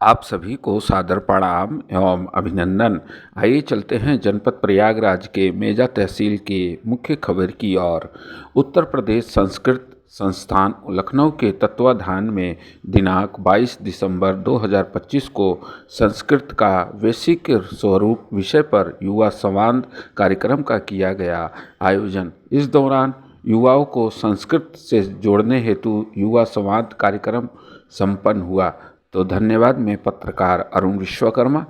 आप सभी को सादर प्रणाम एवं अभिनंदन। आइए चलते हैं जनपद प्रयागराज के मेजा तहसील की मुख्य खबर की ओर। उत्तर प्रदेश संस्कृत संस्थान लखनऊ के तत्वाधान में दिनांक 22 दिसंबर 2025 को संस्कृत का वैश्विक स्वरूप विषय पर युवा संवाद कार्यक्रम का किया गया आयोजन। इस दौरान युवाओं को संस्कृत से जोड़ने हेतु युवा संवाद कार्यक्रम संपन्न हुआ। तो धन्यवाद। मैं पत्रकार अरुण विश्वकर्मा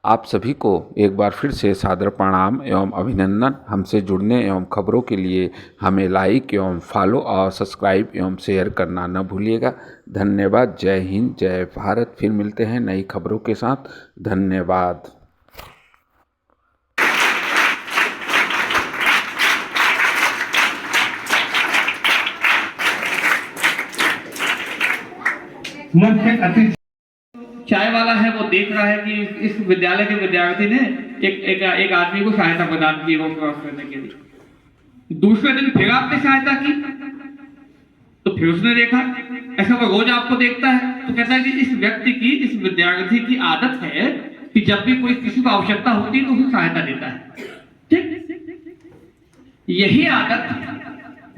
आप सभी को एक बार फिर से सादर प्रणाम एवं अभिनंदन। हमसे जुड़ने एवं खबरों के लिए हमें लाइक एवं फॉलो और सब्सक्राइब एवं शेयर करना न भूलिएगा। धन्यवाद। जय हिंद, जय भारत। फिर मिलते हैं नई खबरों के साथ। धन्यवाद। मुख्य अतिथि चाय वाला है, वो देख रहा है कि इस विद्यालय के विद्यार्थी ने एक आदमी को सहायता प्रदान की रोड क्रॉस करने के लिए। दूसरे दिन फिर आपने सहायता की, तो फिर उसने देखा, ऐसा वो रोज आपको देखता है, तो कहता है कि इस व्यक्ति की, इस विद्यार्थी की आदत है कि जब भी कोई किसी को आवश्यकता होती है तो उसे सहायता देता है। ठीक, यही आदत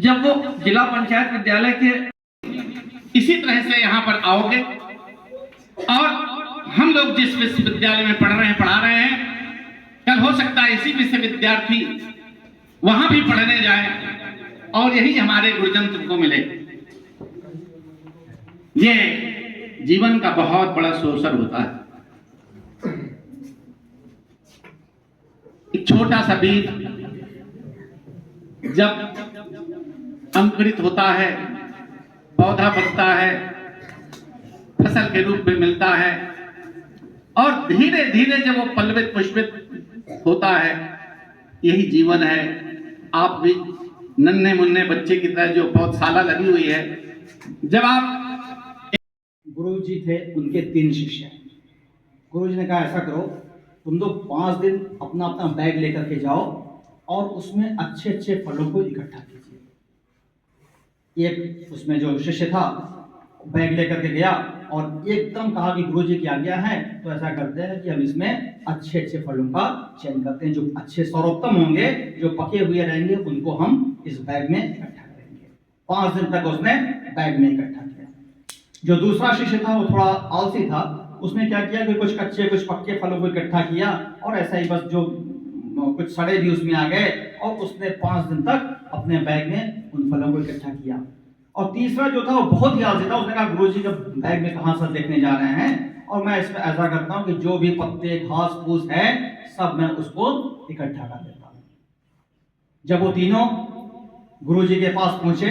जब वो जिला पंचायत विद्यालय के इसी तरह से यहाँ पर आओगे और हम लोग जिस विश्वविद्यालय में पढ़ा रहे हैं, कल हो सकता है इसी विषय विद्यार्थी वहां भी पढ़ने जाए और यही हमारे गुरुजन तुमको मिले। ये जीवन का बहुत बड़ा अवसर होता है। एक छोटा सा बीज जब अंकुरित होता है, पौधा बनता है, फसल के रूप में मिलता है और धीरे धीरे जब वो पल्लवित पुष्पित होता है, यही जीवन है। आप भी नन्हे मुन्ने बच्चे की तरह जो पौधशाला लगी हुई है, जब आप गुरु जी थे, उनके 3 शिष्य। गुरु जी ने कहा ऐसा करो, तुम लोग 5 दिन अपना अपना बैग लेकर के जाओ और उसमें अच्छे अच्छे फलों को इकट्ठा कीजिए। एक उसमें जो शिष्य था बैग लेकर के गया और एकदम कहा कि गुरु जी की आज्ञा है, तो ऐसा करते हैं कि हम इसमें अच्छे अच्छे फलों का चयन करते हैं, जो अच्छे सर्वोत्तम होंगे, जो पके हुए रहेंगे, उनको हम इस बैग में इकट्ठा करेंगे। 5 दिन तक उसने बैग में इकट्ठा किया। जो दूसरा शिष्य था वो थोड़ा आलसी था, उसने क्या किया कि कुछ कच्चे कुछ पक्के फलों को इकट्ठा किया और ऐसा ही बस जो कुछ सड़े भी उसमें आ गए और उसने 5 दिन तक अपने बैग में उन फलों को इकट्ठा किया। और तीसरा जो था वो बहुत ही आलसी था, उसने कहा गुरुजी का बैग में कहाँ से देखने जा रहे हैं, और मैं इसमें ऐसा करता हूँ कि जो भी पत्ते घास फूस है सब मैं उसको इकट्ठा कर देता हूँ। जब वो तीनों गुरुजी के पास पहुंचे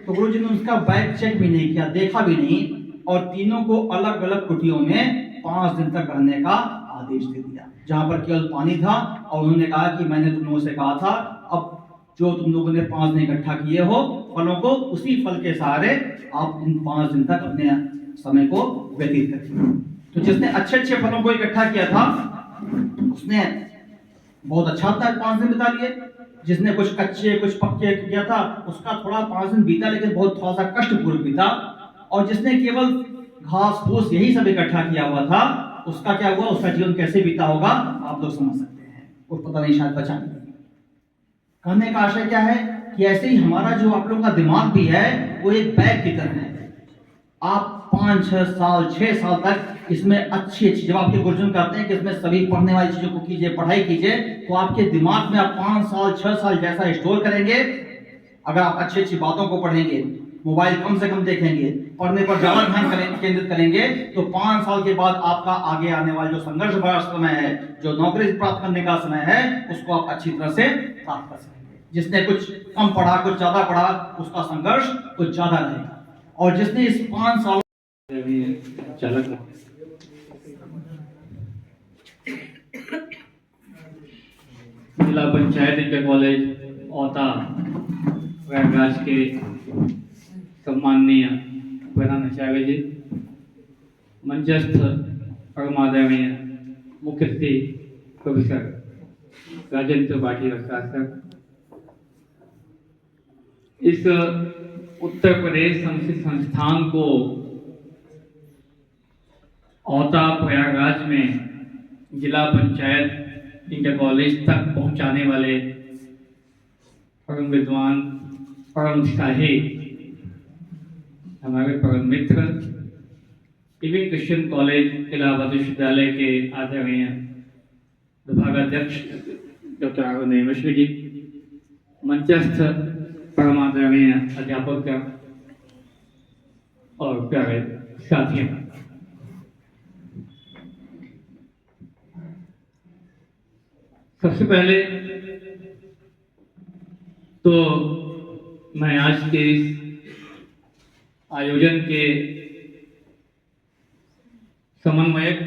तो गुरुजी ने उसका बैग चेक भी नहीं किया, देखा भी नहीं, और तीनों को अलग अलग कुटियों में 5 दिन तक रहने का आदेश दे दिया, जहां पर केवल पानी था। और उन्होंने कहा कि मैंने तुम लोगों से कहा था, अब जो तुम लोगों ने 5 दिन इकट्ठा किए हो फलों को, उसी फल के सहारे आप इन 5 दिन तक अपने समय को व्यतीत करेंगे। तो जिसने अच्छे अच्छे फलों को इकट्ठा किया था उसने बहुत अच्छा 5 दिन बिता लिए। जिसने कुछ कच्चे कुछ पक्के किया था उसका थोड़ा 5 दिन बीता, लेकिन बहुत थोड़ा सा कष्टपूर्ण बीता। और जिसने केवल घास फूस यही सब इकट्ठा किया हुआ था, उसका क्या हुआ, उसका जीवन कैसे बीता होगा आप लोग समझ सकते हैं। कुछ पता नहीं, शायद बचा नहीं। कहने का आशय क्या है कि ऐसे ही हमारा जो आप लोगों का दिमाग भी है वो एक बैग की तरह है। आप 5-6 साल 6 साल तक इसमें अच्छी अच्छी, जब आपके गुरुजन कहते हैं कि इसमें सभी पढ़ने वाली चीजों को कीजिए, पढ़ाई कीजिए, तो आपके दिमाग में आप 5 साल 6 साल जैसा स्टोर करेंगे। अगर आप अच्छी अच्छी बातों को पढ़ेंगे, मोबाइल कम से कम देखेंगे, पढ़ने पर ज्यादा ध्यान केंद्रित करेंगे, तो 5 साल के बाद आपका आगे आने वाला जो संघर्ष भरा समय है, जो नौकरी प्राप्त करने का समय है, उसको आप अच्छी तरह से प्राप्त कर सकेंगे। जिसने कुछ कम पढ़ा कुछ ज्यादा पढ़ा उसका संघर्ष कुछ ज्यादा रहेगा, और जिसने इस 5 साल जिला पंचायत इंटर कॉलेज औता प्रयागराज के सम्माननीय प्रधानाचार्य जी, मंचस्थ परमादरणीय मुख्य अतिथि प्रोफेसर राजेंद्र त्रिपाठी शासक, इस उत्तर प्रदेश संस्कृत संस्थान को औता प्रयागराज में जिला पंचायत इंटर कॉलेज तक पहुंचाने वाले परम विद्वान, परम उत्साही हमारे परम मित्र टीवी क्रिश्चियन कॉलेज इलाहाबाद विश्वविद्यालय के आदरणीय विभागाध्यक्ष डॉक्टर अरुण मिश्र जी, मंचस्थ परम आदरणीय अध्यापक और प्यारे साथियों, सबसे पहले तो मैं आज के इस आयोजन के समन्वयक